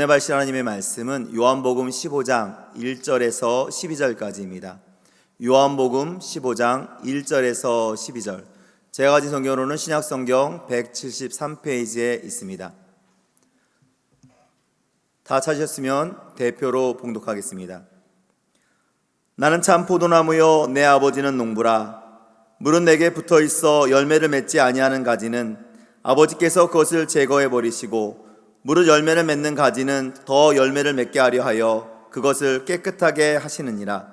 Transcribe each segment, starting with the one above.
은혜 받으실 하나님의 말씀은 요한복음 15장 1절에서 12절까지입니다. 요한복음 15장 1절에서 12절. 제가 가진 성경으로는 신약성경 173페이지에 있습니다. 다 찾으셨으면 대표로 봉독하겠습니다. 나는 참 포도나무요 내 아버지는 농부라. 물은 내게 붙어 있어 열매를 맺지 아니하는 가지는 아버지께서 그것을 제거해 버리시고 무릇 열매를 맺는 가지는 더 열매를 맺게 하려 하여 그것을 깨끗하게 하시느니라.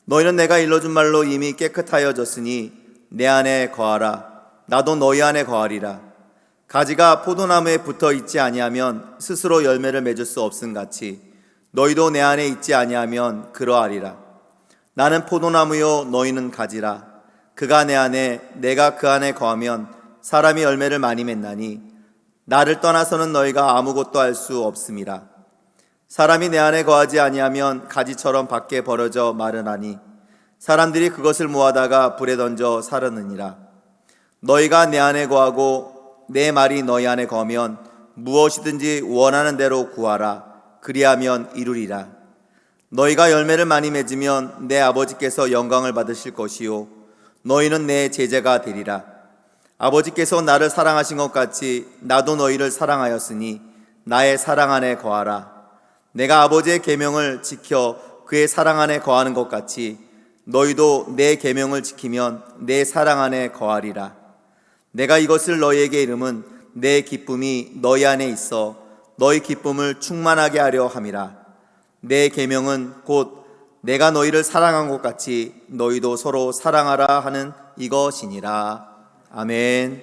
너희는 내가 일러준 말로 이미 깨끗하여졌으니 내 안에 거하라. 나도 너희 안에 거하리라. 가지가 포도나무에 붙어 있지 아니하면 스스로 열매를 맺을 수 없음 같이 너희도 내 안에 있지 아니하면 그러하리라. 나는 포도나무요 너희는 가지라. 그가 내 안에 내가 그 안에 거하면 사람이 열매를 많이 맺나니 나를 떠나서는 너희가 아무것도 할 수 없음이라. 사람이 내 안에 거하지 아니하면 가지처럼 밖에 버려져 마르나니 사람들이 그것을 모아다가 불에 던져 사르느니라. 너희가 내 안에 거하고 내 말이 너희 안에 거하면 무엇이든지 원하는 대로 구하라. 그리하면 이루리라. 너희가 열매를 많이 맺으면 내 아버지께서 영광을 받으실 것이요 너희는 내 제자가 되리라. 아버지께서 나를 사랑하신 것 같이 나도 너희를 사랑하였으니 나의 사랑 안에 거하라. 내가 아버지의 계명을 지켜 그의 사랑 안에 거하는 것 같이 너희도 내 계명을 지키면 내 사랑 안에 거하리라. 내가 이것을 너희에게 이름은 내 기쁨이 너희 안에 있어 너희 기쁨을 충만하게 하려 함이라. 내 계명은 곧 내가 너희를 사랑한 것 같이 너희도 서로 사랑하라 하는 이것이니라. 아멘.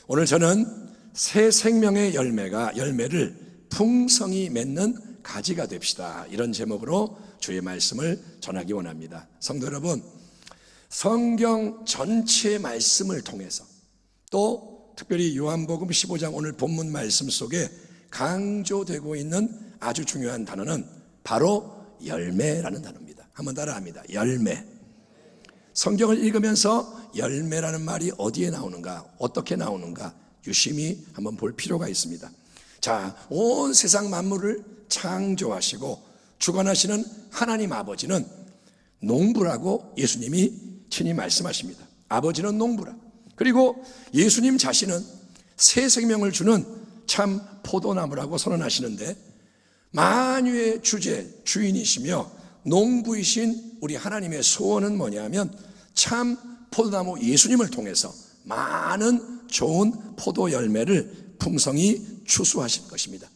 오늘 저는 새 생명의 열매를 풍성히 맺는 가지가 됩시다, 이런 제목으로 주의 말씀을 전하기 원합니다. 성도 여러분, 성경 전체의 말씀을 통해서 또 특별히 요한복음 15장 오늘 본문 말씀 속에 강조되고 있는 아주 중요한 단어는 바로 열매라는 단어입니다. 한번 따라합니다. 열매. 성경을 읽으면서 열매라는 말이 어디에 나오는가, 어떻게 나오는가 유심히 한번 볼 필요가 있습니다. 자, 온 세상 만물을 창조하시고 주관하시는 하나님 아버지는 농부라고 예수님이 친히 말씀하십니다. 아버지는 농부라. 그리고 예수님 자신은 새 생명을 주는 참 포도나무라고 선언하시는데, 만유의 주인이시며 농부이신 우리 하나님의 소원은 뭐냐면 참 포도나무 예수님을 통해서 많은 좋은 포도 열매를 풍성히 추수하실 것입니다.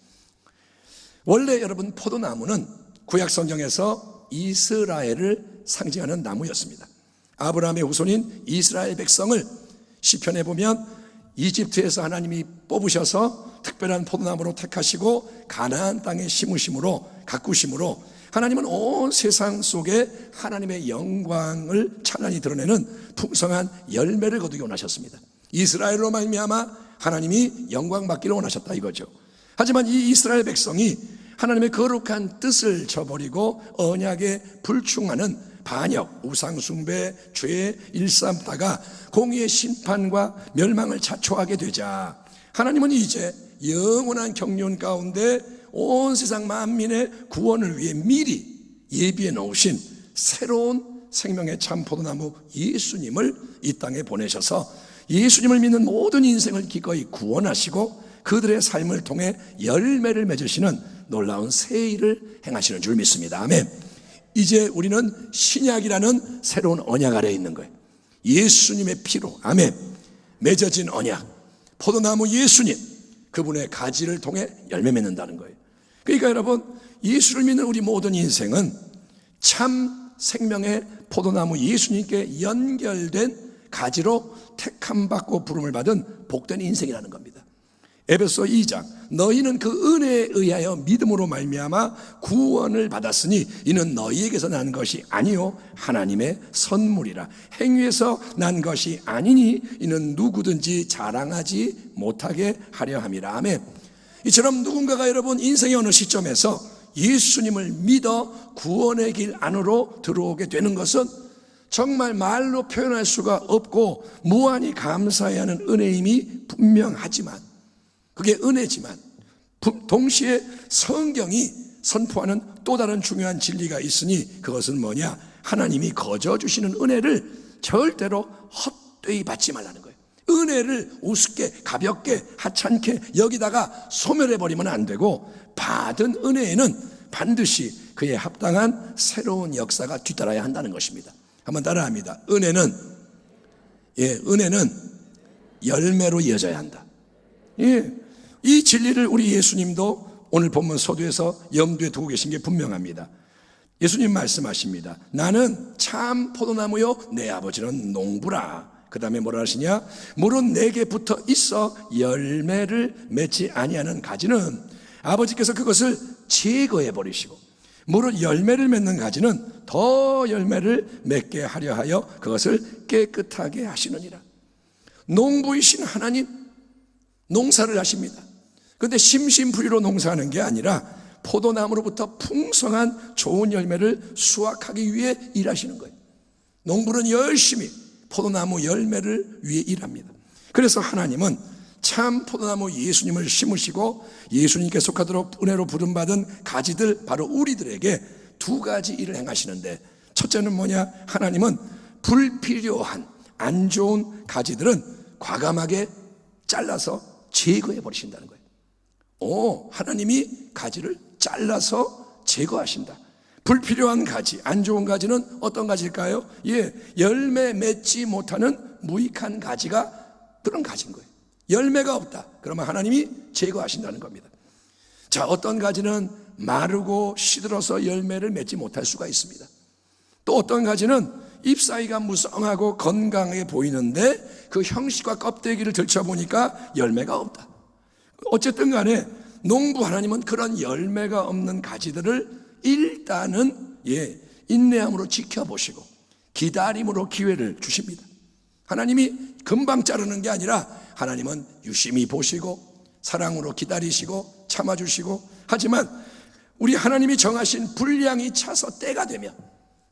원래 여러분, 포도나무는 구약 성경에서 이스라엘을 상징하는 나무였습니다. 아브라함의 후손인 이스라엘 백성을 시편에 보면 이집트에서 하나님이 뽑으셔서 특별한 포도나무로 택하시고 가나안 땅에 심으심으로, 가꾸심으로 하나님은 온 세상 속에 하나님의 영광을 찬란히 드러내는 풍성한 열매를 거두기 원하셨습니다. 이스라엘로 말미암아 하나님이 영광 받기를 원하셨다 이거죠. 하지만 이 이스라엘 백성이 하나님의 거룩한 뜻을 저버리고 언약에 불충하는 반역, 우상숭배, 죄, 일삼다가 공의의 심판과 멸망을 자초하게 되자 하나님은 이제 영원한 경륜 가운데 온 세상 만민의 구원을 위해 미리 예비해 놓으신 새로운 생명의 참 포도나무 예수님을 이 땅에 보내셔서 예수님을 믿는 모든 인생을 기꺼이 구원하시고 그들의 삶을 통해 열매를 맺으시는 놀라운 새 일을 행하시는 줄 믿습니다. 아멘. 이제 우리는 신약이라는 새로운 언약 아래에 있는 거예요. 예수님의 피로, 아멘, 맺어진 언약, 포도나무 예수님, 그분의 가지를 통해 열매 맺는다는 거예요. 그러니까 여러분, 예수를 믿는 우리 모든 인생은 참 생명의 포도나무 예수님께 연결된 가지로 택함받고 부름을 받은 복된 인생이라는 겁니다. 에베소 2장, 너희는 그 은혜에 의하여 믿음으로 말미암아 구원을 받았으니 이는 너희에게서 난 것이 아니요 하나님의 선물이라. 행위에서 난 것이 아니니 이는 누구든지 자랑하지 못하게 하려 함이라. 아멘. 이처럼 누군가가 여러분 인생의 어느 시점에서 예수님을 믿어 구원의 길 안으로 들어오게 되는 것은 정말 말로 표현할 수가 없고 무한히 감사해야 하는 은혜임이 분명하지만, 그게 은혜지만 동시에 성경이 선포하는 또 다른 중요한 진리가 있으니 그것은 뭐냐? 하나님이 거저 주시는 은혜를 절대로 헛되이 받지 말라는 거예요. 은혜를 우습게 가볍게 하찮게 여기다가 소멸해버리면 안 되고, 받은 은혜에는 반드시 그에 합당한 새로운 역사가 뒤따라야 한다는 것입니다. 한번 따라합니다. 은혜는 열매로 이어져야 한다. 이 진리를 우리 예수님도 오늘 본문 서두에서 염두에 두고 계신 게 분명합니다. 예수님 말씀하십니다. 나는 참 포도나무요 내 아버지는 농부라. 그 다음에 뭐라 하시냐? 물은 내게 붙어 있어 열매를 맺지 아니하는 가지는 아버지께서 그것을 제거해 버리시고, 물은 열매를 맺는 가지는 더 열매를 맺게 하려 하여 그것을 깨끗하게 하시느니라. 농부이신 하나님, 농사를 하십니다. 그런데 심심풀이로 농사하는 게 아니라 포도나무로부터 풍성한 좋은 열매를 수확하기 위해 일하시는 거예요. 농부는 열심히 포도나무 열매를 위해 일합니다. 그래서 하나님은 참 포도나무 예수님을 심으시고 예수님께 속하도록 은혜로 부름받은 가지들, 바로 우리들에게 두 가지 일을 행하시는데, 첫째는 뭐냐? 하나님은 불필요한 안 좋은 가지들은 과감하게 잘라서 제거해 버리신다는 거예요. 하나님이 가지를 잘라서 제거하신다. 불필요한 가지, 안 좋은 가지는 어떤 가지일까요? 열매 맺지 못하는 무익한 가지가 그런 가지인 거예요. 열매가 없다. 그러면 하나님이 제거하신다는 겁니다. 자, 어떤 가지는 마르고 시들어서 열매를 맺지 못할 수가 있습니다. 또 어떤 가지는 잎사귀가 무성하고 건강해 보이는데 그 형식과 껍데기를 들춰보니까 열매가 없다. 어쨌든 간에 농부 하나님은 그런 열매가 없는 가지들을 일단은 인내함으로 지켜보시고 기다림으로 기회를 주십니다. 하나님이 금방 자르는 게 아니라 하나님은 유심히 보시고 사랑으로 기다리시고 참아주시고, 하지만 우리 하나님이 정하신 분량이 차서 때가 되면,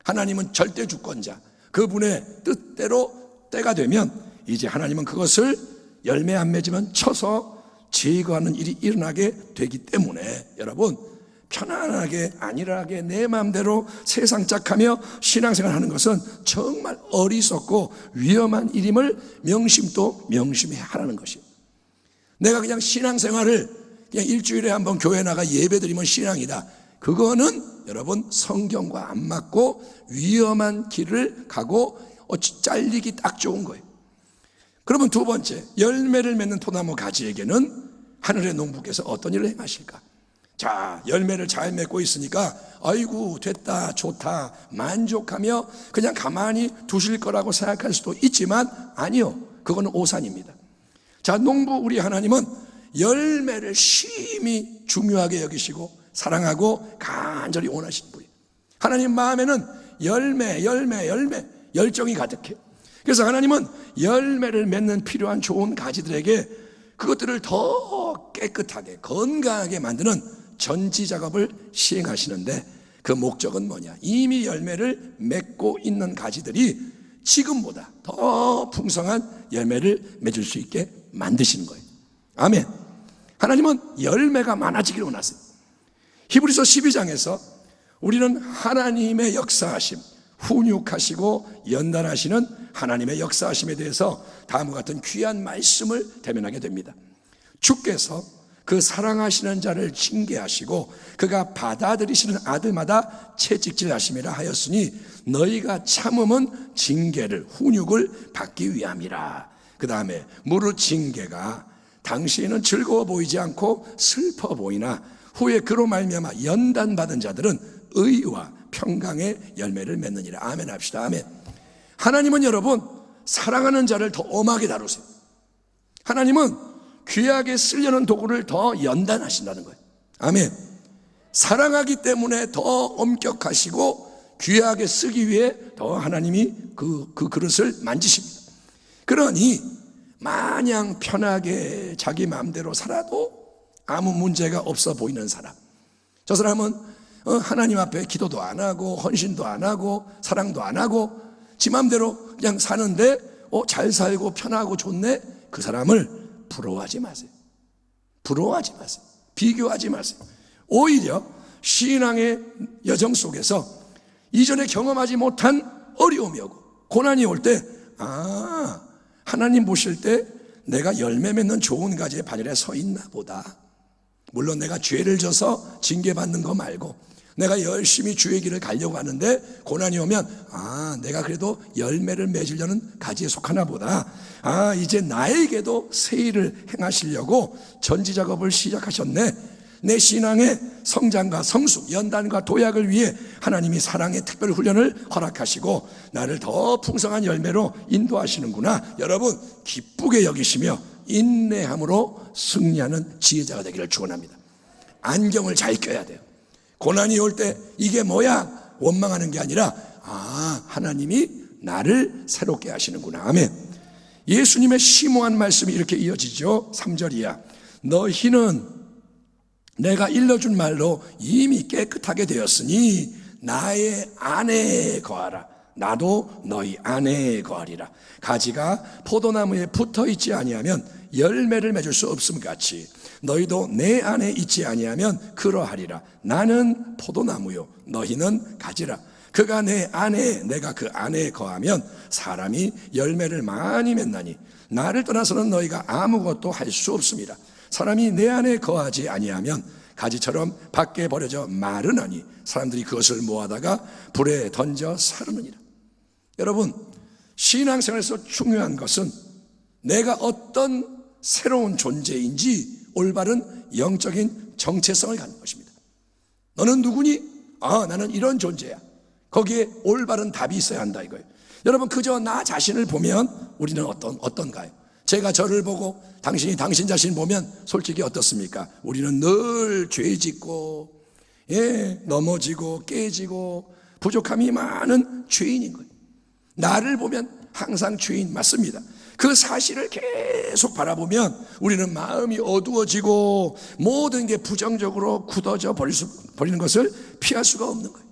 하나님은 절대 주권자, 그분의 뜻대로 때가 되면 이제 하나님은 그것을 열매 안 맺으면 쳐서 제거하는 일이 일어나게 되기 때문에, 여러분 편안하게 안일하게 내 마음대로 세상 짝하며 신앙생활 하는 것은 정말 어리석고 위험한 일임을 명심도 명심해 하라는 것이에요. 내가 그냥 신앙생활을 그냥 일주일에 한번 교회 나가 예배드리면 신앙이다, 그거는 여러분 성경과 안 맞고 위험한 길을 가고 잘리기 딱 좋은 거예요. 그러면 두 번째, 열매를 맺는 포도나무 가지에게는 하늘의 농부께서 어떤 일을 행하실까? 자, 열매를 잘 맺고 있으니까 아이고 됐다 좋다 만족하며 그냥 가만히 두실 거라고 생각할 수도 있지만 아니요, 그거는 오산입니다. 자, 농부 우리 하나님은 열매를 심히 중요하게 여기시고 사랑하고 간절히 원하시는 분이에요. 하나님 마음에는 열매 열정이 가득해요. 그래서 하나님은 열매를 맺는 필요한 좋은 가지들에게 그것들을 더 깨끗하게 건강하게 만드는 전지 작업을 시행하시는데, 그 목적은 뭐냐? 이미 열매를 맺고 있는 가지들이 지금보다 더 풍성한 열매를 맺을 수 있게 만드시는 거예요. 아멘. 하나님은 열매가 많아지기를 원하세요. 히브리서 12장에서 우리는 하나님의 역사하심, 훈육하시고 연단하시는 하나님의 역사하심에 대해서 다음과 같은 귀한 말씀을 대면하게 됩니다. 주께서 그 사랑하시는 자를 징계하시고 그가 받아들이시는 아들마다 채찍질하심이라 하였으니 너희가 참음은 징계를 훈육을 받기 위함이라. 그 다음에 무릇 징계가 당시에는 즐거워 보이지 않고 슬퍼 보이나 후에 그로 말미암아 연단받은 자들은 의와 평강의 열매를 맺느니라. 아멘 합시다. 아멘. 하나님은 여러분 사랑하는 자를 더 엄하게 다루세요. 하나님은 귀하게 쓰려는 도구를 더 연단하신다는 거예요. 아멘. 사랑하기 때문에 더 엄격하시고 귀하게 쓰기 위해 더 하나님이 그 그릇을 만지십니다. 그러니 마냥 편하게 자기 마음대로 살아도 아무 문제가 없어 보이는 사람, 저 사람은 하나님 앞에 기도도 안 하고 헌신도 안 하고 사랑도 안 하고 지 마음대로 그냥 사는데 잘 살고 편하고 좋네, 그 사람을 부러워하지 마세요. 부러워하지 마세요. 비교하지 마세요. 오히려 신앙의 여정 속에서 이전에 경험하지 못한 어려움이 오고 고난이 올 때, 하나님 보실 때 내가 열매 맺는 좋은 가지의 반열에 서 있나 보다. 물론 내가 죄를 져서 징계받는 거 말고 내가 열심히 주의 길을 가려고 하는데 고난이 오면 내가 그래도 열매를 맺으려는 가지에 속하나 보다. 이제 나에게도 새 일을 행하시려고 전지작업을 시작하셨네. 내 신앙의 성장과 성숙, 연단과 도약을 위해 하나님이 사랑의 특별 훈련을 허락하시고 나를 더 풍성한 열매로 인도하시는구나. 여러분 기쁘게 여기시며 인내함으로 승리하는 지혜자가 되기를 축원합니다. 안경을 잘 껴야 돼요. 고난이 올 때 이게 뭐야? 원망하는 게 아니라 하나님이 나를 새롭게 하시는구나. 아멘. 예수님의 심오한 말씀이 이렇게 이어지죠. 3절이야. 너희는 내가 일러준 말로 이미 깨끗하게 되었으니 나의 안에 거하라. 나도 너희 안에 거하리라. 가지가 포도나무에 붙어있지 아니하면 열매를 맺을 수 없음 같이 너희도 내 안에 있지 아니하면 그러하리라. 나는 포도나무요 너희는 가지라. 그가 내 안에 내가 그 안에 거하면 사람이 열매를 많이 맺나니 나를 떠나서는 너희가 아무것도 할 수 없습니다. 사람이 내 안에 거하지 아니하면 가지처럼 밖에 버려져 마르나니 사람들이 그것을 모아다가 불에 던져 사르느니라. 여러분 신앙생활에서 중요한 것은 내가 어떤 새로운 존재인지 올바른 영적인 정체성을 갖는 것입니다. 너는 누구니? 나는 이런 존재야. 거기에 올바른 답이 있어야 한다 이거예요. 여러분 그저 나 자신을 보면 우리는 어떤가요? 제가 저를 보고 당신이 당신 자신 보면 솔직히 어떻습니까? 우리는 늘 죄짓고 넘어지고 깨지고 부족함이 많은 죄인인 거예요. 나를 보면 항상 죄인 맞습니다. 그 사실을 계속 바라보면 우리는 마음이 어두워지고 모든 게 부정적으로 굳어져 버리는 것을 피할 수가 없는 거예요.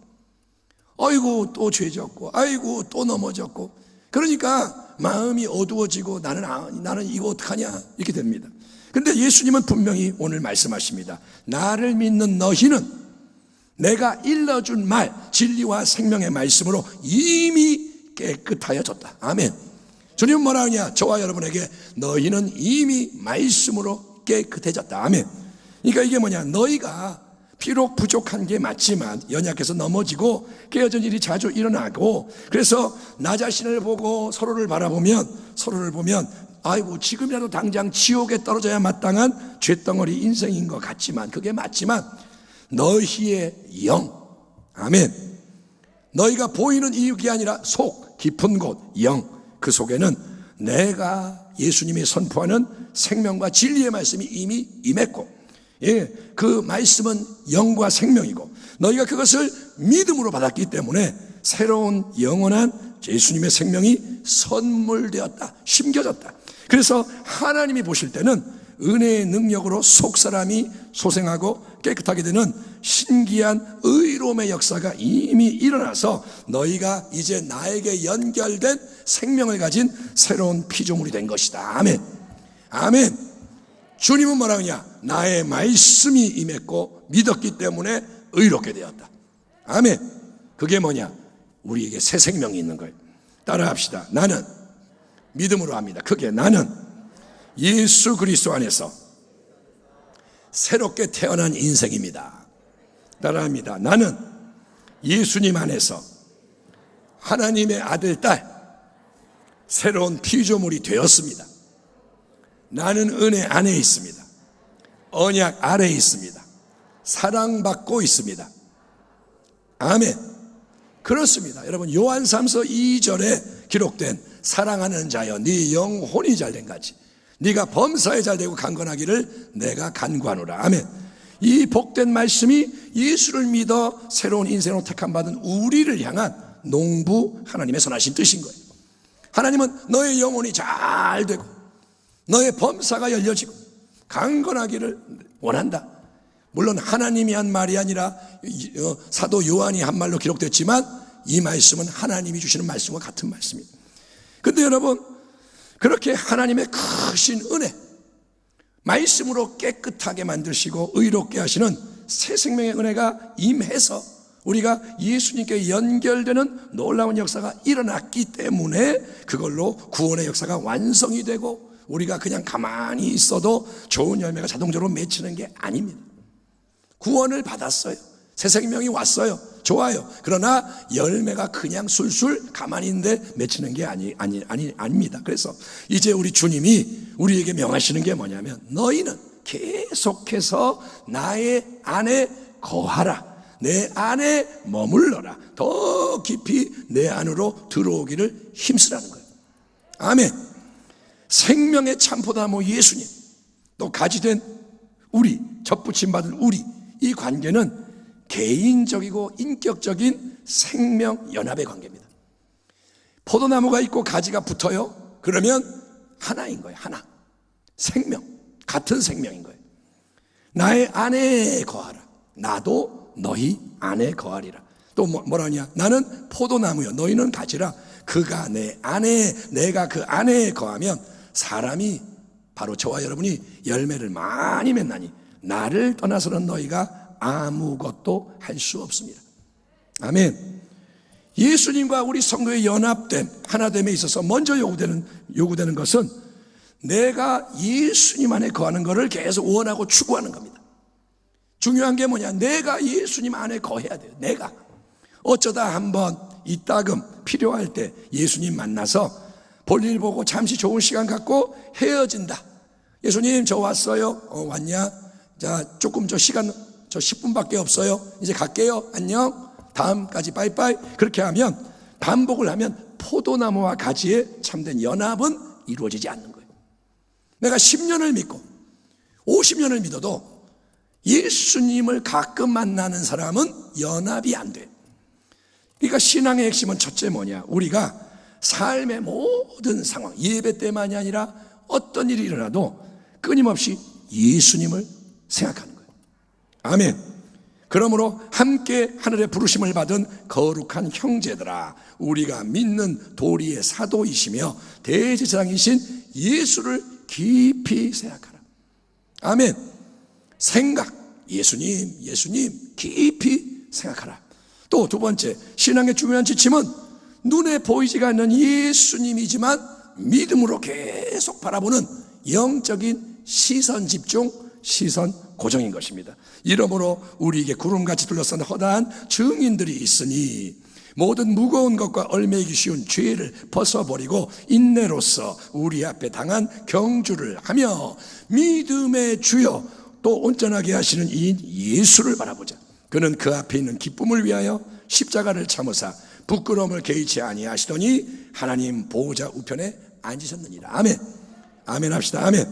아이고 또 죄졌고 아이고 또 넘어졌고 그러니까 마음이 어두워지고 나는 이거 어떡하냐 이렇게 됩니다. 그런데 예수님은 분명히 오늘 말씀하십니다. 나를 믿는 너희는 내가 일러준 말 진리와 생명의 말씀으로 이미 깨끗하여졌다. 아멘. 주님은 뭐라 하냐? 저와 여러분에게 너희는 이미 말씀으로 깨끗해졌다. 아멘. 그러니까 이게 뭐냐? 너희가 비록 부족한 게 맞지만 연약해서 넘어지고 깨어진 일이 자주 일어나고 그래서 나 자신을 보고 서로를 보면 아이고 지금이라도 당장 지옥에 떨어져야 마땅한 죄덩어리 인생인 것 같지만 그게 맞지만 너희의 영 아멘 너희가 보이는 이유가 아니라 속 깊은 곳 영 그 속에는 내가 예수님이 선포하는 생명과 진리의 말씀이 이미 임했고 그 말씀은 영과 생명이고 너희가 그것을 믿음으로 받았기 때문에 새로운 영원한 예수님의 생명이 선물되었다 심겨졌다. 그래서 하나님이 보실 때는 은혜의 능력으로 속사람이 소생하고 깨끗하게 되는 신기한 의로움의 역사가 이미 일어나서 너희가 이제 나에게 연결된 생명을 가진 새로운 피조물이 된 것이다. 아멘. 아멘. 주님은 뭐라 하냐? 나의 말씀이 임했고 믿었기 때문에 의롭게 되었다. 아멘. 그게 뭐냐? 우리에게 새 생명이 있는 거예요. 따라합시다. 나는 믿음으로 합니다. 그게 나는 예수 그리스도 안에서 새롭게 태어난 인생입니다. 따라합니다. 나는 예수님 안에서 하나님의 아들, 딸, 새로운 피조물이 되었습니다. 나는 은혜 안에 있습니다. 언약 아래에 있습니다. 사랑받고 있습니다. 아멘. 그렇습니다. 여러분 요한삼서 2절에 기록된 사랑하는 자여 네 영혼이 잘된 같이 네가 범사에 잘되고 강건하기를 내가 간구하노라. 아멘. 이 복된 말씀이 예수를 믿어 새로운 인생으로 택함받은 우리를 향한 농부 하나님의 선하신 뜻인 거예요. 하나님은 너의 영혼이 잘되고 너의 범사가 열려지고 강건하기를 원한다. 물론 하나님이 한 말이 아니라 사도 요한이 한 말로 기록됐지만 이 말씀은 하나님이 주시는 말씀과 같은 말씀입니다. 근데 여러분 그렇게 하나님의 크신 은혜 말씀으로 깨끗하게 만드시고 의롭게 하시는 새 생명의 은혜가 임해서 우리가 예수님께 연결되는 놀라운 역사가 일어났기 때문에 그걸로 구원의 역사가 완성이 되고 우리가 그냥 가만히 있어도 좋은 열매가 자동적으로 맺히는 게 아닙니다. 구원을 받았어요. 새 생명이 왔어요. 좋아요. 그러나 열매가 그냥 술술 가만히 있는데 맺히는 게 아닙니다. 그래서 이제 우리 주님이 우리에게 명하시는 게 뭐냐면 너희는 계속해서 나의 안에 거하라. 내 안에 머물러라. 더 깊이 내 안으로 들어오기를 힘쓰라는 거예요. 아멘. 생명의 참포도나무 예수님, 또 가지된 우리, 접붙임 받은 우리, 이 관계는 개인적이고 인격적인 생명 연합의 관계입니다. 포도나무가 있고 가지가 붙어요. 그러면 하나인 거예요. 하나. 생명. 같은 생명인 거예요. 나의 안에 거하라. 나도 너희 안에 거하리라. 또 뭐라냐? 나는 포도나무요. 너희는 가지라. 그가 내 안에, 내가 그 안에 거하면 사람이 바로 저와 여러분이 열매를 많이 맺나니 나를 떠나서는 너희가 아무것도 할 수 없습니다. 아멘. 예수님과 우리 성도의 연합됨, 하나됨에 있어서 먼저 요구되는 것은 내가 예수님 안에 거하는 것을 계속 원하고 추구하는 겁니다. 중요한 게 뭐냐? 내가 예수님 안에 거해야 돼요. 내가 어쩌다 한번 이따금 필요할 때 예수님 만나서 볼일 보고 잠시 좋은 시간 갖고 헤어진다. 예수님 저 왔어요. 왔냐? 자 조금 저 시간 저 10분밖에 없어요. 이제 갈게요. 안녕. 다음까지 빠이빠이. 그렇게 하면 반복을 하면 포도나무와 가지의 참된 연합은 이루어지지 않는 거예요. 내가 10년을 믿고 50년을 믿어도 예수님을 가끔 만나는 사람은 연합이 안 돼요. 그러니까 신앙의 핵심은 첫째 뭐냐? 우리가 삶의 모든 상황, 예배 때만이 아니라 어떤 일이 일어나도 끊임없이 예수님을 생각하는 거예요. 아멘. 그러므로 함께 하늘의 부르심을 받은 거룩한 형제들아, 우리가 믿는 도리의 사도이시며 대제사장이신 예수를 깊이 생각하라. 아멘. 생각, 예수님 깊이 생각하라. 또 두 번째, 신앙의 중요한 지침은 눈에 보이지가 않는 예수님이지만 믿음으로 계속 바라보는 영적인 시선 집중, 시선 고정인 것입니다. 이러므로 우리에게 구름같이 둘러싼 허다한 증인들이 있으니 모든 무거운 것과 얽매이기 쉬운 죄를 벗어버리고 인내로서 우리 앞에 당한 경주를 하며 믿음의 주여 또 온전하게 하시는 이인 예수를 바라보자. 그는 그 앞에 있는 기쁨을 위하여 십자가를 참으사 부끄러움을 개의치 아니하시더니 하나님 보호자 우편에 앉으셨느니라. 아멘. 아멘 합시다. 아멘.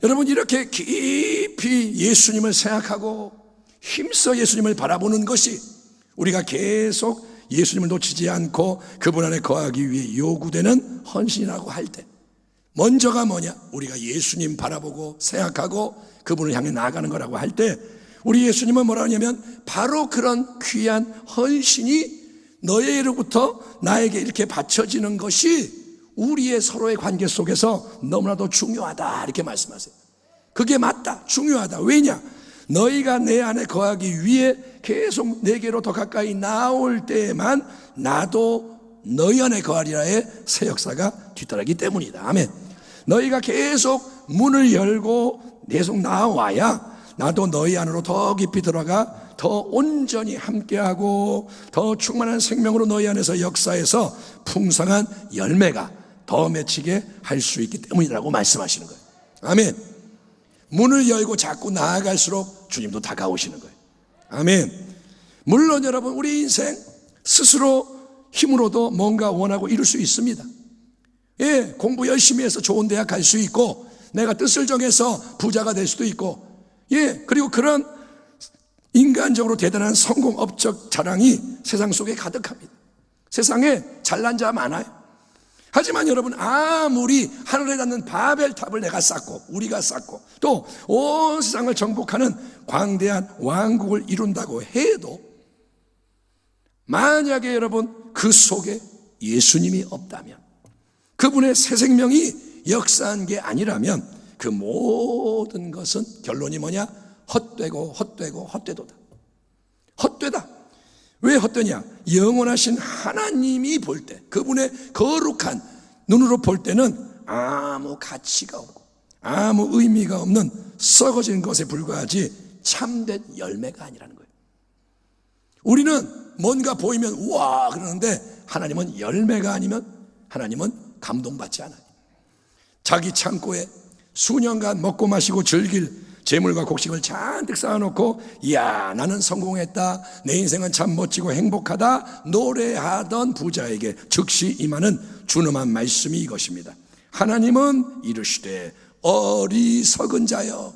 여러분, 이렇게 깊이 예수님을 생각하고 힘써 예수님을 바라보는 것이 우리가 계속 예수님을 놓치지 않고 그분 안에 거하기 위해 요구되는 헌신이라고 할 때, 먼저가 뭐냐? 우리가 예수님 바라보고 생각하고 그분을 향해 나아가는 거라고 할 때, 우리 예수님은 뭐라 하냐면 바로 그런 귀한 헌신이 너희로부터 나에게 이렇게 바쳐지는 것이 우리의 서로의 관계 속에서 너무나도 중요하다, 이렇게 말씀하세요. 그게 맞다, 중요하다. 왜냐? 너희가 내 안에 거하기 위해 계속 내게로 더 가까이 나올 때에만 나도 너희 안에 거하리라의 새 역사가 뒤따르기 때문이다. 아멘. 너희가 계속 문을 열고 계속 나와야 나도 너희 안으로 더 깊이 들어가 더 온전히 함께하고 더 충만한 생명으로 너희 안에서 역사해서 풍성한 열매가 더 맺히게 할 수 있기 때문이라고 말씀하시는 거예요. 아멘. 문을 열고 자꾸 나아갈수록 주님도 다가오시는 거예요. 아멘. 물론 여러분, 우리 인생 스스로 힘으로도 뭔가 원하고 이룰 수 있습니다. 예, 공부 열심히 해서 좋은 대학 갈 수 있고 내가 뜻을 정해서 부자가 될 수도 있고, 예, 그리고 그런 인간적으로 대단한 성공 업적 자랑이 세상 속에 가득합니다. 세상에 잘난 자 많아요. 하지만 여러분, 아무리 하늘에 닿는 바벨탑을 내가 쌓고 우리가 쌓고 또 온 세상을 정복하는 광대한 왕국을 이룬다고 해도 만약에 여러분 그 속에 예수님이 없다면, 그분의 새 생명이 역사한 게 아니라면 그 모든 것은 결론이 뭐냐? 헛되고 헛되고 헛되도다. 헛되다. 왜 헛되냐? 영원하신 하나님이 볼 때, 그분의 거룩한 눈으로 볼 때는 아무 가치가 없고 아무 의미가 없는 썩어진 것에 불과하지 참된 열매가 아니라는 거예요. 우리는 뭔가 보이면 우와 그러는데 하나님은 열매가 아니면 하나님은 감동받지 않아요. 자기 창고에 수년간 먹고 마시고 즐길 재물과 곡식을 잔뜩 쌓아놓고 이야 나는 성공했다, 내 인생은 참 멋지고 행복하다 노래하던 부자에게 즉시 임하는 준엄한 말씀이 이것입니다. 하나님은 이르시되 어리석은 자여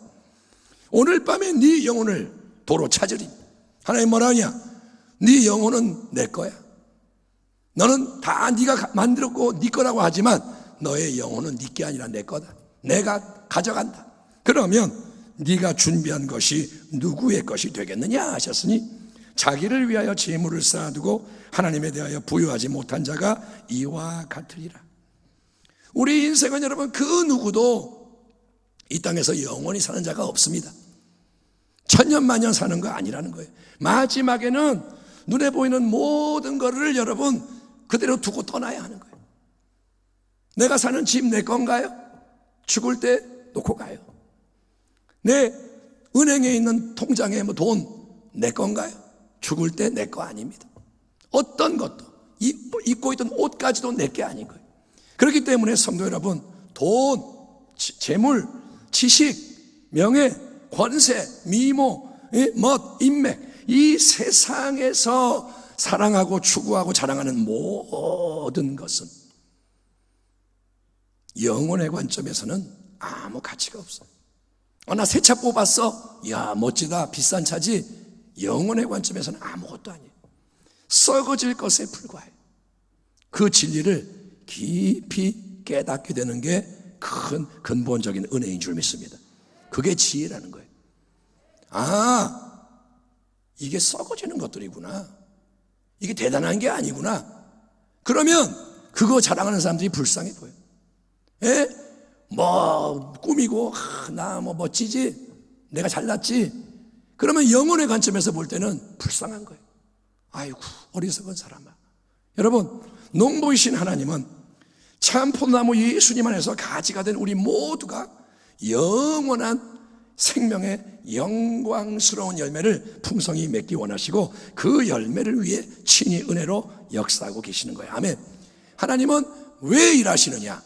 오늘 밤에 네 영혼을 도로 찾으리. 하나님 뭐라 하냐? 네 영혼은 내 거야. 너는 다 네가 만들었고 네 거라고 하지만 너의 영혼은 네 게 아니라 내 거다. 내가 가져간다. 그러면 네가 준비한 것이 누구의 것이 되겠느냐 하셨으니 자기를 위하여 재물을 쌓아두고 하나님에 대하여 부유하지 못한 자가 이와 같으리라. 우리 인생은 여러분 그 누구도 이 땅에서 영원히 사는 자가 없습니다. 천년만년 사는 거 아니라는 거예요. 마지막에는 눈에 보이는 모든 것을 여러분 그대로 두고 떠나야 하는 거예요. 내가 사는 집 내 건가요? 죽을 때 놓고 가요. 내 은행에 있는 통장에 돈 내 건가요? 죽을 때 내 거 아닙니다. 어떤 것도 입고 있던 옷까지도 내 게 아닌 거예요. 그렇기 때문에 성도 여러분, 돈, 재물, 지식, 명예, 권세, 미모, 멋, 인맥, 이 세상에서 사랑하고 추구하고 자랑하는 모든 것은 영혼의 관점에서는 아무 가치가 없어요. 나 새 차 뽑았어. 야 멋지다, 비싼 차지. 영혼의 관점에서는 아무것도 아니에요. 썩어질 것에 불과해요. 그 진리를 깊이 깨닫게 되는 게 큰 근본적인 은혜인 줄 믿습니다. 그게 지혜라는 거예요. 이게 썩어지는 것들이구나. 이게 대단한 게 아니구나. 그러면 그거 자랑하는 사람들이 불쌍해 보여요. 꾸미고 나 멋지지, 내가 잘났지. 그러면 영혼의 관점에서 볼 때는 불쌍한 거예요. 아이고 어리석은 사람아. 여러분, 농부이신 하나님은 참 포도나무 예수님 안에서 가지가 된 우리 모두가 영원한 생명의 영광스러운 열매를 풍성히 맺기 원하시고 그 열매를 위해 친히 은혜로 역사하고 계시는 거예요. 아멘. 하나님은 왜 일하시느냐?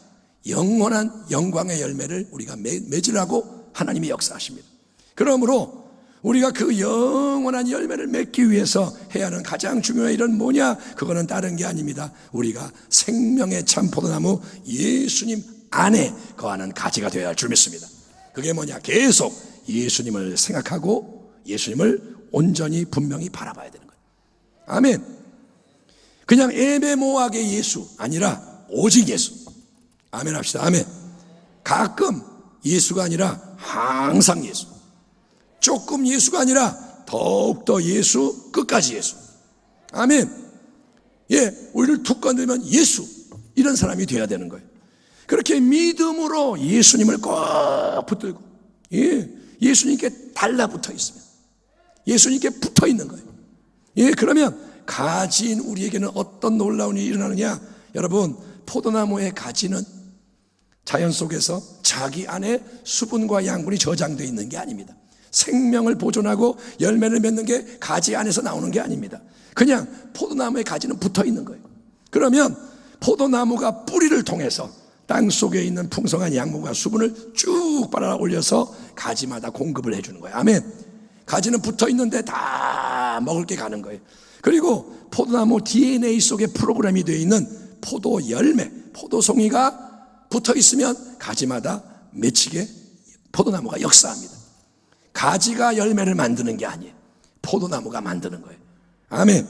영원한 영광의 열매를 우리가 맺으라고 하나님이 역사하십니다. 그러므로 우리가 그 영원한 열매를 맺기 위해서 해야 하는 가장 중요한 일은 뭐냐? 그거는 다른 게 아닙니다. 우리가 생명의 참 포도나무 예수님 안에 거하는 가지가 되어야 할 줄 믿습니다. 그게 뭐냐? 계속 예수님을 생각하고 예수님을 온전히 분명히 바라봐야 되는 거예요. 아멘. 그냥 애매모호하게 예수 아니라 오직 예수. 아멘 합시다. 아멘. 가끔 예수가 아니라 항상 예수. 조금 예수가 아니라 더욱더 예수, 끝까지 예수. 아멘. 우리를 툭 건드리면 예수, 이런 사람이 돼야 되는 거예요. 그렇게 믿음으로 예수님을 꼭 붙들고 예수님께 달라붙어 있으면, 예수님께 붙어 있는 거예요. 그러면 가지인 우리에게는 어떤 놀라운 일이 일어나느냐? 여러분, 포도나무의 가지는 자연 속에서 자기 안에 수분과 양분이 저장되어 있는 게 아닙니다. 생명을 보존하고 열매를 맺는 게 가지 안에서 나오는 게 아닙니다. 그냥 포도나무의 가지는 붙어 있는 거예요. 그러면 포도나무가 뿌리를 통해서 땅 속에 있는 풍성한 양분과 수분을 쭉 빨아 올려서 가지마다 공급을 해주는 거예요. 아멘. 가지는 붙어 있는데 다 먹을 게 가는 거예요. 그리고 포도나무 DNA 속에 프로그램이 되어 있는 포도 열매, 포도송이가 붙어 있으면 가지마다 맺히게 포도나무가 역사합니다. 가지가 열매를 만드는 게 아니에요. 포도나무가 만드는 거예요. 아멘.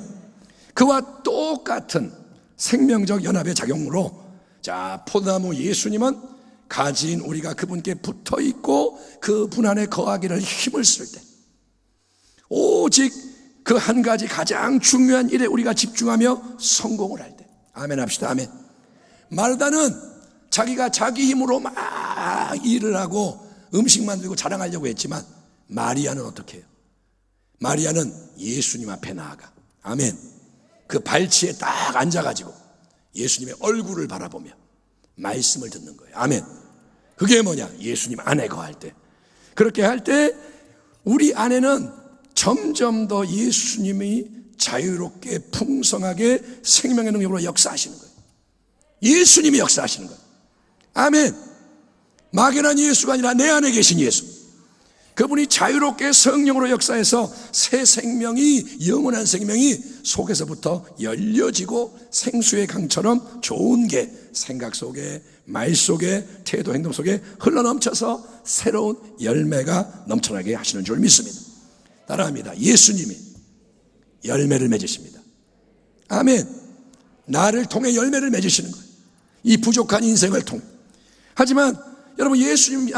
그와 똑같은 생명적 연합의 작용으로, 자, 포도나무 예수님은 가지인 우리가 그분께 붙어 있고 그분 안에 거하기를 힘을 쓸 때, 오직 그 한 가지 가장 중요한 일에 우리가 집중하며 성공을 할 때. 아멘 합시다. 아멘. 마르다는 자기가 자기 힘으로 막 막 일을 하고 음식 만들고 자랑하려고 했지만 마리아는 어떻게 해요? 마리아는 예수님 앞에 나아가. 아멘. 그 발치에 딱 앉아가지고 예수님의 얼굴을 바라보며 말씀을 듣는 거예요. 아멘. 그게 뭐냐? 예수님 안에 거할 때. 그렇게 할 때 우리 안에는 점점 더 예수님이 자유롭게 풍성하게 생명의 능력으로 역사하시는 거예요. 예수님이 역사하시는 거예요. 아멘. 막연한 예수가 아니라 내 안에 계신 예수. 그분이 자유롭게 성령으로 역사해서 새 생명이, 영원한 생명이 속에서부터 열려지고 생수의 강처럼 좋은 게 생각 속에, 말 속에, 태도 행동 속에 흘러넘쳐서 새로운 열매가 넘쳐나게 하시는 줄 믿습니다. 따라합니다. 예수님이 열매를 맺으십니다. 아멘. 나를 통해 열매를 맺으시는 거예요. 이 부족한 인생을 통해. 하지만 여러분, 예수님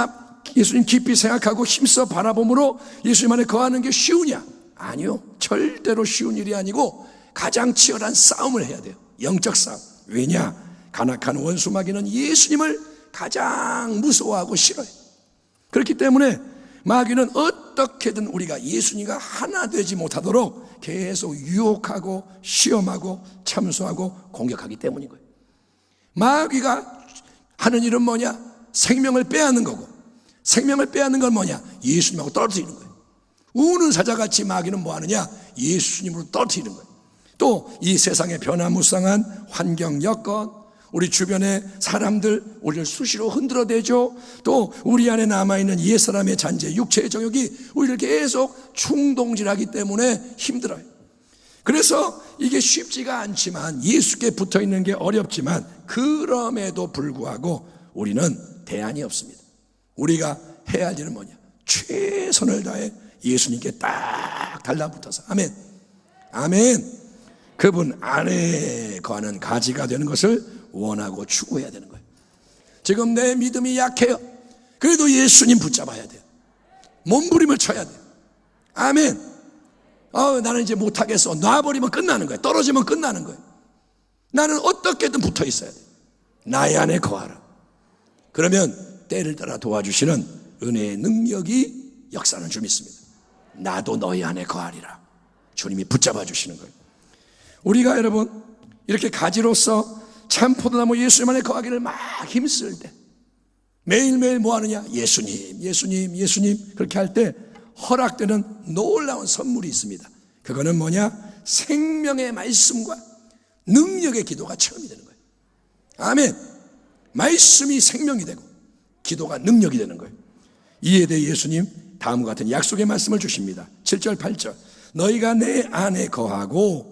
깊이 생각하고 힘써 바라봄으로 예수님 안에 거하는 게 쉬우냐? 아니요. 절대로 쉬운 일이 아니고 가장 치열한 싸움을 해야 돼요. 영적 싸움. 왜냐? 간악한 원수 마귀는 예수님을 가장 무서워하고 싫어요. 그렇기 때문에 마귀는 어떻게든 우리가 예수님과 하나 되지 못하도록 계속 유혹하고 시험하고 참소하고 공격하기 때문인 거예요. 마귀가 하는 일은 뭐냐? 생명을 빼앗는 거고, 생명을 빼앗는 건 뭐냐? 예수님하고 떨어뜨리는 거예요. 우는 사자같이 마귀는 뭐 하느냐? 예수님으로 떨어뜨리는 거예요. 또 이 세상의 변화무쌍한 환경 여건, 우리 주변의 사람들 우리를 수시로 흔들어대죠. 또 우리 안에 남아있는 옛사람의 잔재, 육체의 정욕이 우리를 계속 충동질하기 때문에 힘들어요. 그래서 이게 쉽지가 않지만, 예수께 붙어있는 게 어렵지만, 그럼에도 불구하고 우리는 대안이 없습니다. 우리가 해야 할 일은 뭐냐? 최선을 다해 예수님께 딱 달라붙어서, 아멘, 아멘, 그분 안에 거하는 가지가 되는 것을 원하고 추구해야 되는 거예요. 지금 내 믿음이 약해요. 그래도 예수님 붙잡아야 돼요. 몸부림을 쳐야 돼요. 아멘. 나는 이제 못하겠어. 놔버리면 끝나는 거예요. 떨어지면 끝나는 거예요. 나는 어떻게든 붙어 있어야 돼요. 나의 안에 거하라. 그러면 때를 따라 도와주시는 은혜의 능력이 역사하는 줄 믿습니다. 나도 너희 안에 거하리라. 주님이 붙잡아 주시는 거예요. 우리가 여러분 이렇게 가지로서 참 포도나무 예수님 안에 거하기를 막 힘쓸 때, 매일매일 뭐 하느냐? 예수님, 예수님, 예수님. 그렇게 할 때 허락되는 놀라운 선물이 있습니다. 그거는 뭐냐? 생명의 말씀과 능력의 기도가 체험이 되는 거예요. 아멘. 말씀이 생명이 되고 기도가 능력이 되는 거예요. 이에 대해 예수님 다음과 같은 약속의 말씀을 주십니다. 7절 8절. 너희가 내 안에 거하고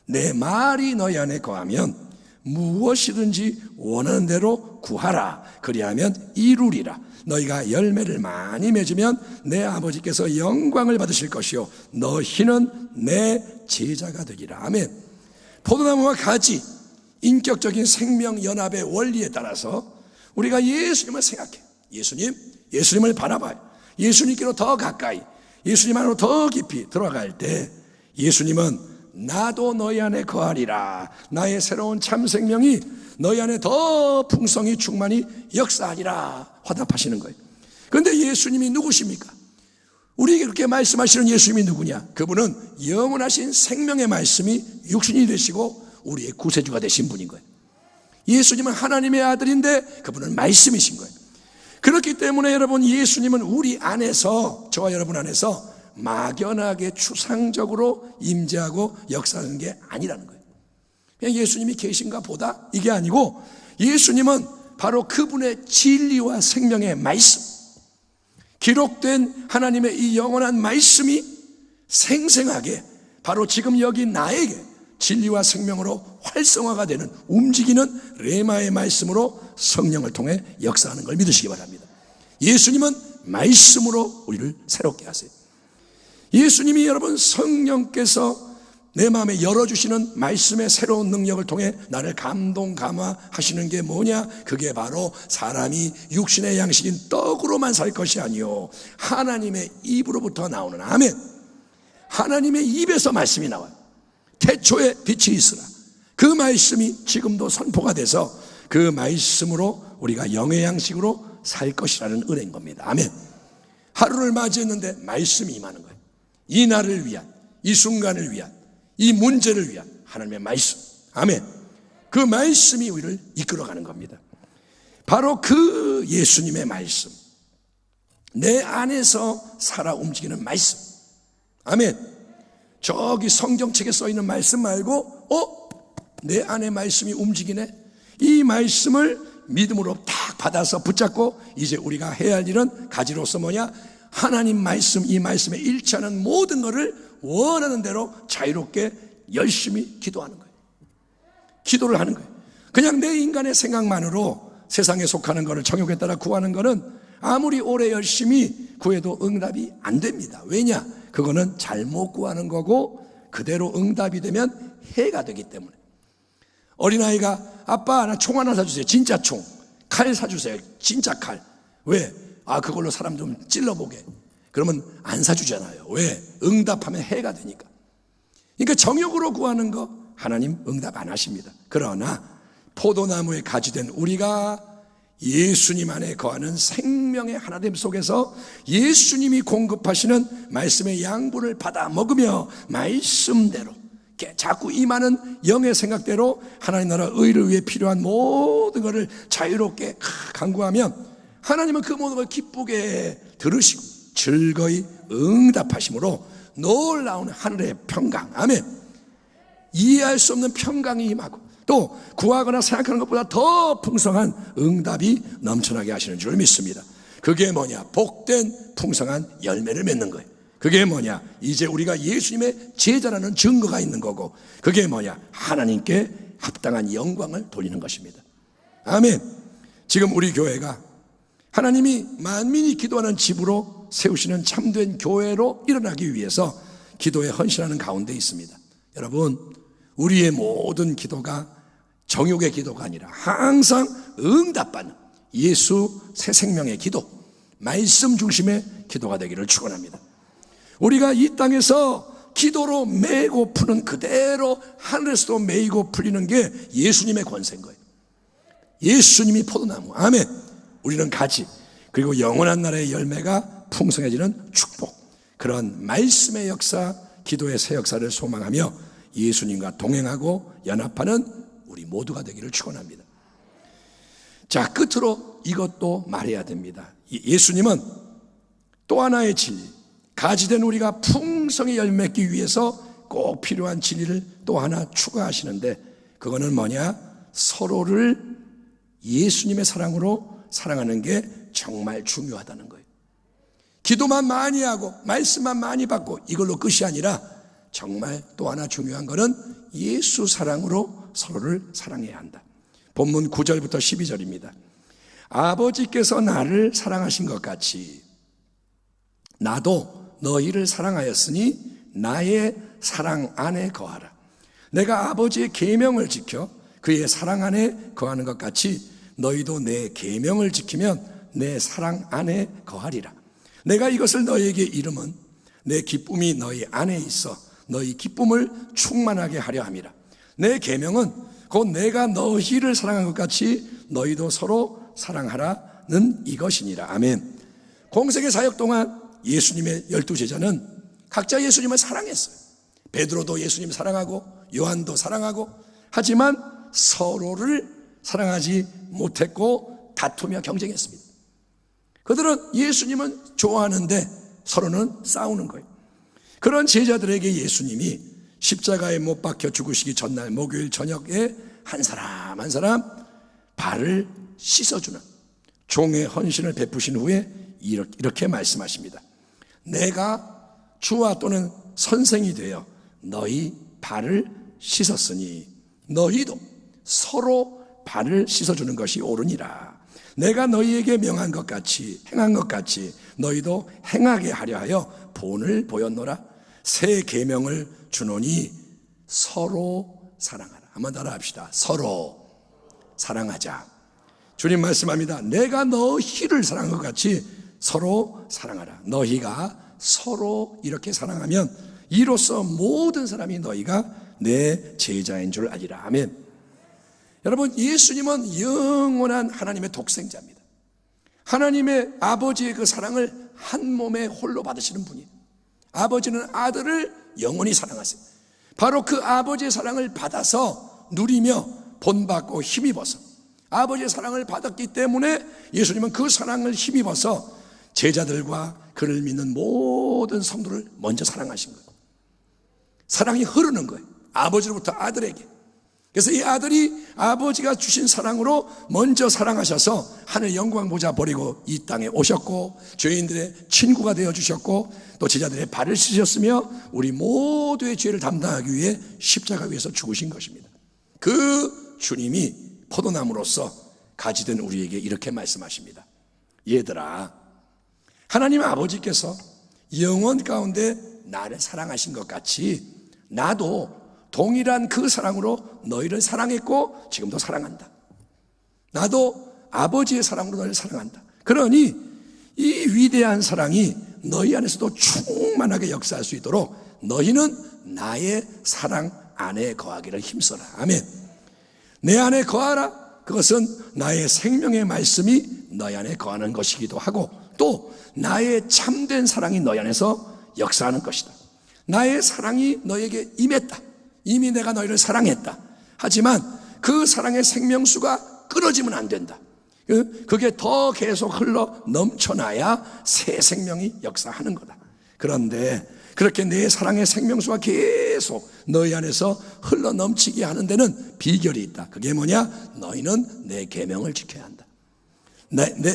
내 말이 너희 안에 거하면 무엇이든지 원하는 대로 구하라. 그리하면 이루리라. 너희가 열매를 많이 맺으면 내 아버지께서 영광을 받으실 것이요 너희는 내 제자가 되리라. 아멘. 포도나무와 가지, 인격적인 생명 연합의 원리에 따라서 우리가 예수님을 생각해요. 예수님을 바라봐요. 예수님께로 더 가까이, 예수님 안으로 더 깊이 들어갈 때 예수님은 나도 너희 안에 거하리라. 나의 새로운 참 생명이 너희 안에 더 풍성히 충만히 역사하리라 화답하시는 거예요. 그런데 예수님이 누구십니까? 우리에게 그렇게 말씀하시는 예수님이 누구냐? 그분은 영원하신 생명의 말씀이 육신이 되시고 우리의 구세주가 되신 분인 거예요. 예수님은 하나님의 아들인데 그분은 말씀이신 거예요. 그렇기 때문에 여러분, 예수님은 우리 안에서, 저와 여러분 안에서 막연하게 추상적으로 임재하고 역사하는 게 아니라는 거예요. 그냥 예수님이 계신가 보다 이게 아니고, 예수님은 바로 그분의 진리와 생명의 말씀, 기록된 하나님의 이 영원한 말씀이 생생하게 바로 지금 여기 나에게 진리와 생명으로 활성화가 되는, 움직이는 레마의 말씀으로 성령을 통해 역사하는 걸 믿으시기 바랍니다. 예수님은 말씀으로 우리를 새롭게 하세요. 예수님이 여러분 성령께서 내 마음에 열어주시는 말씀의 새로운 능력을 통해 나를 감동 감화하시는 게 뭐냐? 그게 바로 사람이 육신의 양식인 떡으로만 살 것이 아니요 하나님의 입으로부터 나오는, 아멘, 하나님의 입에서 말씀이 나와요. 태초에 빛이 있으라. 그 말씀이 지금도 선포가 돼서 그 말씀으로 우리가 영의 양식으로 살 것이라는 은혜인 겁니다. 아멘. 하루를 맞이했는데 말씀이 임하는 거예요. 이 날을 위한, 이 순간을 위한, 이 문제를 위한 하나님의 말씀. 아멘. 그 말씀이 우리를 이끌어가는 겁니다. 바로 그 예수님의 말씀, 내 안에서 살아 움직이는 말씀. 아멘. 저기 성경책에 써있는 말씀 말고 내 안에 말씀이 움직이네. 이 말씀을 믿음으로 딱 받아서 붙잡고 이제 우리가 해야 할 일은 가지로서 뭐냐? 하나님 말씀, 이 말씀에 일치하는 모든 것을 원하는 대로 자유롭게 열심히 기도하는 거예요. 기도를 하는 거예요. 그냥 내 인간의 생각만으로 세상에 속하는 것을 정욕에 따라 구하는 것은 아무리 오래 열심히 구해도 응답이 안 됩니다. 왜냐? 그거는 잘못 구하는 거고 그대로 응답이 되면 해가 되기 때문에. 어린아이가 아빠 나 총 하나 사주세요. 진짜 총. 칼 사주세요. 진짜 칼. 왜? 그걸로 사람 좀 찔러보게. 그러면 안 사주잖아요. 왜? 응답하면 해가 되니까. 그러니까 정욕으로 구하는 거 하나님 응답 안 하십니다. 그러나 포도나무에 가지된 우리가 예수님 안에 거하는 생명의 하나됨 속에서 예수님이 공급하시는 말씀의 양분을 받아 먹으며 말씀대로 자꾸 임하는 영의 생각대로 하나님 나라 의를 위해 필요한 모든 것을 자유롭게 간구하면 하나님은 그 모든 걸 기쁘게 들으시고 즐거이 응답하심으로 놀라운 하늘의 평강, 아멘, 이해할 수 없는 평강이 임하고 또 구하거나 생각하는 것보다 더 풍성한 응답이 넘쳐나게 하시는 줄 믿습니다. 그게 뭐냐? 복된 풍성한 열매를 맺는 거예요. 그게 뭐냐? 이제 우리가 예수님의 제자라는 증거가 있는 거고, 그게 뭐냐? 하나님께 합당한 영광을 돌리는 것입니다. 아멘. 지금 우리 교회가 하나님이 만민이 기도하는 집으로 세우시는 참된 교회로 일어나기 위해서 기도에 헌신하는 가운데 있습니다. 여러분, 우리의 모든 기도가 정욕의 기도가 아니라 항상 응답받는 예수 새 생명의 기도, 말씀 중심의 기도가 되기를 축원합니다. 우리가 이 땅에서 기도로 메고 푸는 그대로 하늘에서도 메이고 풀리는 게 예수님의 권세인 거예요. 예수님이 포도나무, 아멘. 우리는 가지, 그리고 영원한 나라의 열매가 풍성해지는 축복, 그런 말씀의 역사, 기도의 새 역사를 소망하며 예수님과 동행하고 연합하는 우리 모두가 되기를 축원합니다. 자, 끝으로 이것도 말해야 됩니다. 예수님은 또 하나의 진리, 가지된 우리가 풍성히 열맺기 위해서 꼭 필요한 진리를 또 하나 추가하시는데, 그거는 뭐냐? 서로를 예수님의 사랑으로 사랑하는 게 정말 중요하다는 거예요. 기도만 많이 하고 말씀만 많이 받고 이걸로 끝이 아니라 정말 또 하나 중요한 거는 예수 사랑으로 서로를 사랑해야 한다. 본문 9절부터 12절입니다. 아버지께서 나를 사랑하신 것 같이 나도 너희를 사랑하였으니 나의 사랑 안에 거하라. 내가 아버지의 계명을 지켜 그의 사랑 안에 거하는 것 같이 너희도 내 계명을 지키면 내 사랑 안에 거하리라. 내가 이것을 너희에게 이름은 내 기쁨이 너희 안에 있어 너희 기쁨을 충만하게 하려 함이라. 내 계명은 곧 내가 너희를 사랑한 것 같이 너희도 서로 사랑하라는 이것이니라. 아멘. 공생의 사역 동안 예수님의 12제자는 각자 예수님을 사랑했어요. 베드로도 예수님 사랑하고 요한도 사랑하고, 하지만 서로를 사랑하지 못했고 다투며 경쟁했습니다. 그들은 예수님은 좋아하는데 서로는 싸우는 거예요. 그런 제자들에게 예수님이 십자가에 못 박혀 죽으시기 전날 목요일 저녁에 한 사람 한 사람 발을 씻어주는 종의 헌신을 베푸신 후에 이렇게 말씀하십니다. 내가 주와 또는 선생이 되어 너희 발을 씻었으니 너희도 서로 발을 씻어주는 것이 옳으니라. 내가 너희에게 명한 것 같이 행한 것 같이 너희도 행하게 하려 하여 본을 보였노라. 새 계명을 주노니 서로 사랑하라. 한번 따라합시다. 서로 사랑하자. 주님 말씀합니다. 내가 너희를 사랑한 것 같이 서로 사랑하라. 너희가 서로 이렇게 사랑하면 이로써 모든 사람이 너희가 내 제자인 줄 알리라. 아멘. 여러분, 예수님은 영원한 하나님의 독생자입니다. 하나님의 아버지의 그 사랑을 한 몸에 홀로 받으시는 분이에요. 아버지는 아들을 영원히 사랑하세요. 바로 그 아버지의 사랑을 받아서 누리며 본받고 힘입어서, 아버지의 사랑을 받았기 때문에 예수님은 그 사랑을 힘입어서 제자들과 그를 믿는 모든 성도를 먼저 사랑하신 거예요. 사랑이 흐르는 거예요. 아버지로부터 아들에게. 그래서 이 아들이 아버지가 주신 사랑으로 먼저 사랑하셔서 하늘 영광 보좌 버리고 이 땅에 오셨고, 죄인들의 친구가 되어주셨고, 또 제자들의 발을 씻으셨으며 우리 모두의 죄를 담당하기 위해 십자가 위에서 죽으신 것입니다. 그 주님이 포도나무로서 가지된 우리에게 이렇게 말씀하십니다. 얘들아, 하나님 아버지께서 영원 가운데 나를 사랑하신 것 같이 나도 동일한 그 사랑으로 너희를 사랑했고 지금도 사랑한다. 나도 아버지의 사랑으로 너희를 사랑한다. 그러니 이 위대한 사랑이 너희 안에서도 충만하게 역사할 수 있도록 너희는 나의 사랑 안에 거하기를 힘써라. 아멘. 내 안에 거하라. 그것은 나의 생명의 말씀이 너희 안에 거하는 것이기도 하고, 또 나의 참된 사랑이 너희 안에서 역사하는 것이다. 나의 사랑이 너에게 임했다. 이미 내가 너희를 사랑했다. 하지만 그 사랑의 생명수가 끊어지면 안 된다. 그게 더 계속 흘러 넘쳐나야 새 생명이 역사하는 거다. 그런데 그렇게 내 사랑의 생명수가 계속 너희 안에서 흘러 넘치게 하는 데는 비결이 있다. 그게 뭐냐? 너희는 내 계명을 지켜야 한다.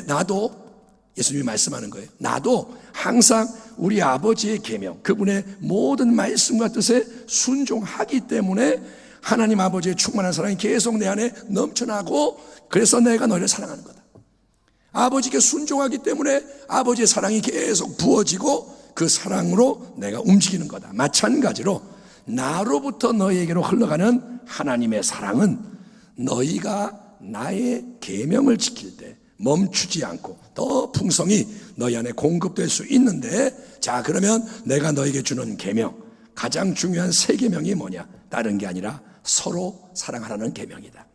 나도, 예수님이 말씀하는 거예요. 나도 항상 우리 아버지의 계명, 그분의 모든 말씀과 뜻에 순종하기 때문에 하나님 아버지의 충만한 사랑이 계속 내 안에 넘쳐나고, 그래서 내가 너희를 사랑하는 거다. 아버지께 순종하기 때문에 아버지의 사랑이 계속 부어지고 그 사랑으로 내가 움직이는 거다. 마찬가지로 나로부터 너희에게로 흘러가는 하나님의 사랑은 너희가 나의 계명을 지킬 때 멈추지 않고 더 풍성히 너희 안에 공급될 수 있는데, 자, 그러면 내가 너에게 주는 계명, 가장 중요한 세 계명이 뭐냐? 다른 게 아니라 서로 사랑하라는 계명이다.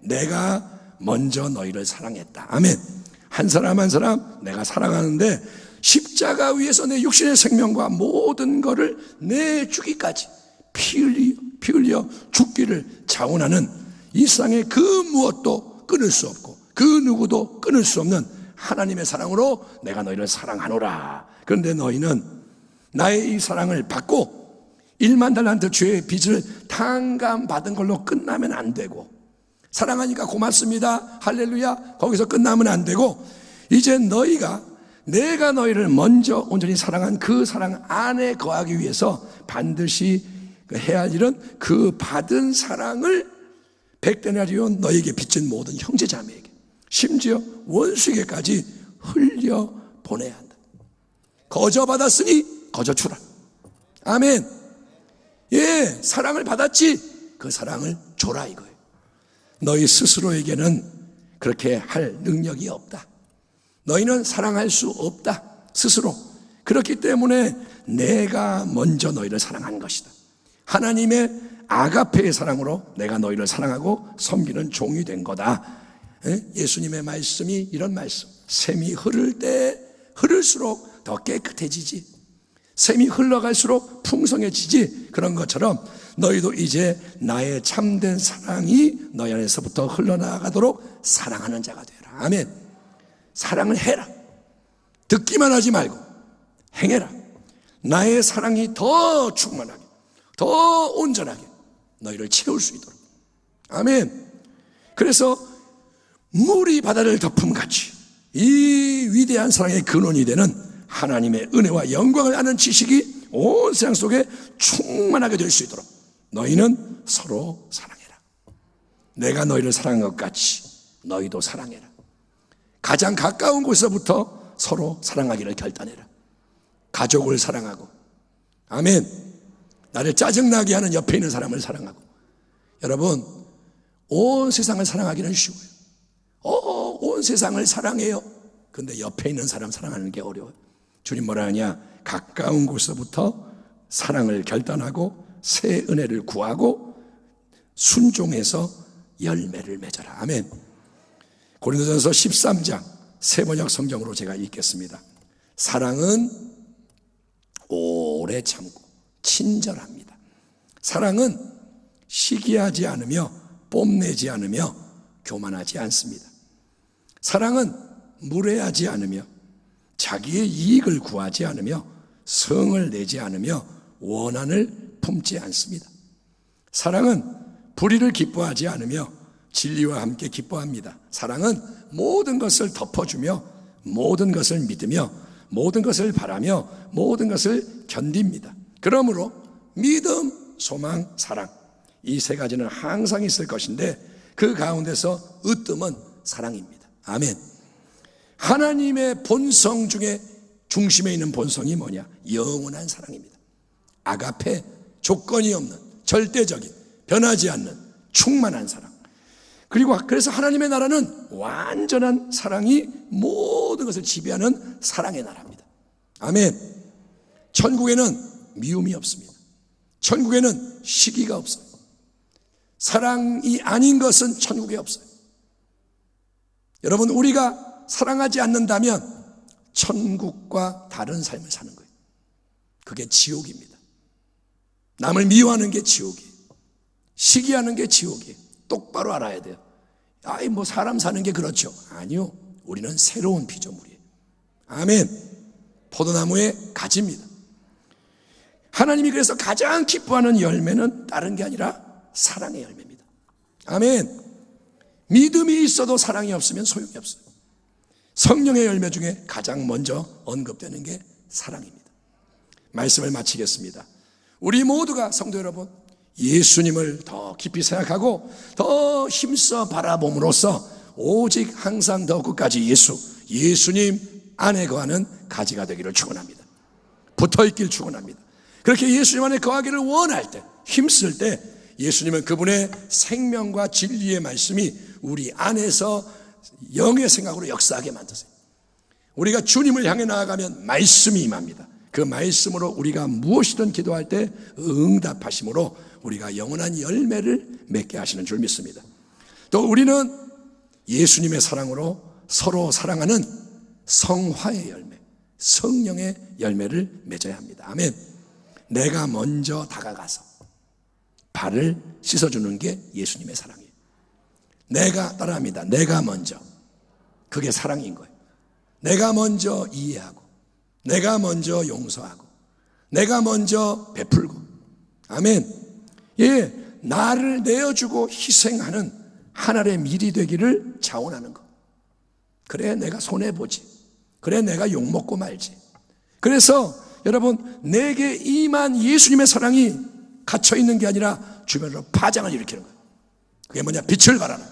내가 먼저 너희를 사랑했다. 아멘. 한 사람 한 사람 내가 사랑하는데 십자가 위에서 내 육신의 생명과 모든 것을 내주기까지 피 흘려 죽기를 자원하는 이 세상의 그 무엇도 끊을 수 없고 그 누구도 끊을 수 없는 하나님의 사랑으로 내가 너희를 사랑하노라. 그런데 너희는 나의 이 사랑을 받고 1만 달란트 죄의 빚을 탕감받은 걸로 끝나면 안 되고, 사랑하니까 고맙습니다, 할렐루야, 거기서 끝나면 안 되고, 이제 너희가 내가 너희를 먼저 온전히 사랑한 그 사랑 안에 거하기 위해서 반드시 해야 할 일은 그 받은 사랑을 백데나리온 너희에게 빚진 모든 형제자매에게, 심지어 원수에게까지 흘려 보내야 한다. 거저 받았으니 거저 주라. 아멘. 예, 사랑을 받았지, 그 사랑을 줘라 이거예요. 너희 스스로에게는 그렇게 할 능력이 없다. 너희는 사랑할 수 없다, 스스로. 그렇기 때문에 내가 먼저 너희를 사랑한 것이다. 하나님의 아가페의 사랑으로 내가 너희를 사랑하고 섬기는 종이 된 거다. 예수님의 말씀이 이런 말씀, 샘이 흐를 때 흐를수록 더 깨끗해지지, 샘이 흘러갈수록 풍성해지지, 그런 것처럼 너희도 이제 나의 참된 사랑이 너희 안에서부터 흘러나가도록 사랑하는 자가 되라. 아멘. 사랑을 해라. 듣기만 하지 말고 행해라. 나의 사랑이 더 충만하게, 더 온전하게 너희를 채울 수 있도록. 아멘. 그래서 물이 바다를 덮음같이 이 위대한 사랑의 근원이 되는 하나님의 은혜와 영광을 아는 지식이 온 세상 속에 충만하게 될 수 있도록 너희는 서로 사랑해라. 내가 너희를 사랑한 것 같이 너희도 사랑해라. 가장 가까운 곳에서부터 서로 사랑하기를 결단해라. 가족을 사랑하고, 아멘, 나를 짜증나게 하는 옆에 있는 사람을 사랑하고. 여러분, 온 세상을 사랑하기는 쉬워요. 온 세상을 사랑해요. 근데 옆에 있는 사람 사랑하는 게 어려워요. 주님 뭐라 하냐? 가까운 곳에서부터 사랑을 결단하고 새 은혜를 구하고 순종해서 열매를 맺어라. 아멘. 고린도전서 13장 세번역 성경으로 제가 읽겠습니다. 사랑은 오래 참고 친절합니다. 사랑은 시기하지 않으며 뽐내지 않으며 교만하지 않습니다. 사랑은 무례하지 않으며 자기의 이익을 구하지 않으며 성을 내지 않으며 원한을 품지 않습니다. 사랑은 불의를 기뻐하지 않으며 진리와 함께 기뻐합니다. 사랑은 모든 것을 덮어주며 모든 것을 믿으며 모든 것을 바라며 모든 것을 견딥니다. 그러므로 믿음, 소망, 사랑, 이 세 가지는 항상 있을 것인데 그 가운데서 으뜸은 사랑입니다. 아멘. 하나님의 본성 중에 중심에 있는 본성이 뭐냐? 영원한 사랑입니다. 아가페, 조건이 없는 절대적인 변하지 않는 충만한 사랑. 그리고 그래서 하나님의 나라는 완전한 사랑이 모든 것을 지배하는 사랑의 나라입니다. 아멘. 천국에는 미움이 없습니다. 천국에는 시기가 없어요. 사랑이 아닌 것은 천국에 없어요. 여러분, 우리가 사랑하지 않는다면 천국과 다른 삶을 사는 거예요. 그게 지옥입니다. 남을 미워하는 게 지옥이에요. 시기하는 게 지옥이에요. 똑바로 알아야 돼요. 뭐 사람 사는 게 그렇죠. 아니요. 우리는 새로운 피조물이에요. 아멘. 포도나무의 가지입니다. 하나님이 그래서 가장 기뻐하는 열매는 다른 게 아니라 사랑의 열매입니다. 아멘. 믿음이 있어도 사랑이 없으면 소용이 없어요. 성령의 열매 중에 가장 먼저 언급되는 게 사랑입니다. 말씀을 마치겠습니다. 우리 모두가 성도 여러분, 예수님을 더 깊이 생각하고 더 힘써 바라봄으로써 오직 항상 더 끝까지 예수님 안에 거하는 가지가 되기를 축원합니다. 붙어있길 축원합니다. 그렇게 예수님 안에 거하기를 원할 때, 힘쓸 때 예수님은 그분의 생명과 진리의 말씀이 우리 안에서 영의 생각으로 역사하게 만드세요. 우리가 주님을 향해 나아가면 말씀이 임합니다. 그 말씀으로 우리가 무엇이든 기도할 때 응답하심으로 우리가 영원한 열매를 맺게 하시는 줄 믿습니다. 또 우리는 예수님의 사랑으로 서로 사랑하는 성화의 열매, 성령의 열매를 맺어야 합니다. 아멘. 내가 먼저 다가가서 발을 씻어주는 게 예수님의 사랑이에요. 내가 따라합니다. 내가 먼저. 그게 사랑인 거예요. 내가 먼저 이해하고, 내가 먼저 용서하고, 내가 먼저 베풀고. 아멘. 예, 나를 내어주고 희생하는 하나의 밀이 되기를 자원하는 것. 그래 내가 손해보지. 그래 내가 욕먹고 말지. 그래서 여러분, 내게 임한 예수님의 사랑이 갇혀있는 게 아니라 주변으로 파장을 일으키는 거예요. 그게 뭐냐? 빛을 발하는.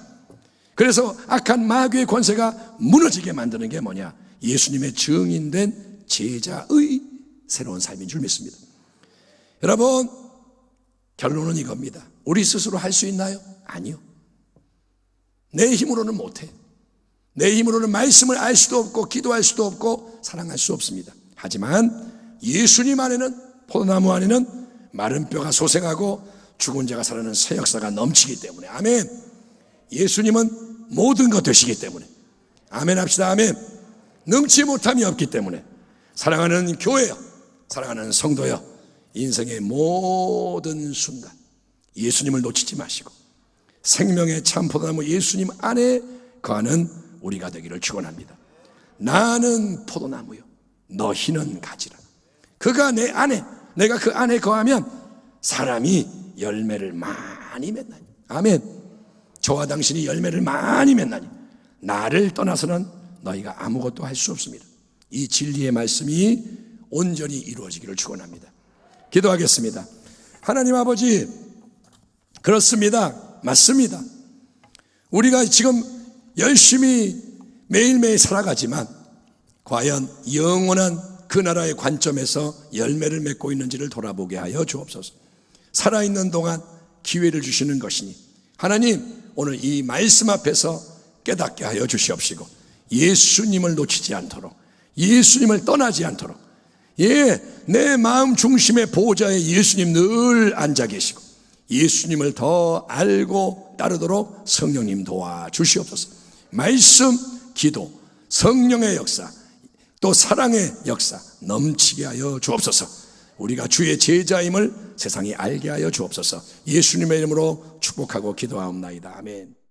그래서 악한 마귀의 권세가 무너지게 만드는 게 뭐냐? 예수님의 증인된 제자의 새로운 삶인 줄 믿습니다. 여러분, 결론은 이겁니다. 우리 스스로 할 수 있나요? 아니요. 내 힘으로는 못해. 내 힘으로는 말씀을 알 수도 없고 기도할 수도 없고 사랑할 수 없습니다. 하지만 예수님 안에는, 포도나무 안에는 마른 뼈가 소생하고 죽은 자가 살아나는 새 역사가 넘치기 때문에. 아멘. 예수님은 모든 것 되시기 때문에. 아멘 합시다. 아멘. 능치 못함이 없기 때문에. 사랑하는 교회여, 사랑하는 성도여, 인생의 모든 순간 예수님을 놓치지 마시고 생명의 참 포도나무 예수님 안에 거하는 우리가 되기를 축원합니다. 나는 포도나무요, 너희는 가지라. 그가 내 안에, 내가 그 안에 거하면 사람이 열매를 많이 맺나니. 아멘. 저와 당신이 열매를 많이 맺나니 나를 떠나서는 너희가 아무것도 할 수 없습니다. 이 진리의 말씀이 온전히 이루어지기를 축원합니다. 기도하겠습니다. 하나님 아버지, 그렇습니다. 맞습니다. 우리가 지금 열심히 매일매일 살아가지만 과연 영원한 그 나라의 관점에서 열매를 맺고 있는지를 돌아보게 하여 주옵소서. 살아있는 동안 기회를 주시는 것이니 하나님, 오늘 이 말씀 앞에서 깨닫게 하여 주시옵시고 예수님을 놓치지 않도록, 예수님을 떠나지 않도록, 내 마음 중심의 보호자에 예수님 늘 앉아 계시고 예수님을 더 알고 따르도록 성령님 도와주시옵소서. 말씀, 기도, 성령의 역사, 또 사랑의 역사 넘치게 하여 주옵소서. 우리가 주의 제자임을 세상이 알게 하여 주옵소서. 예수님의 이름으로 축복하고 기도하옵나이다. 아멘.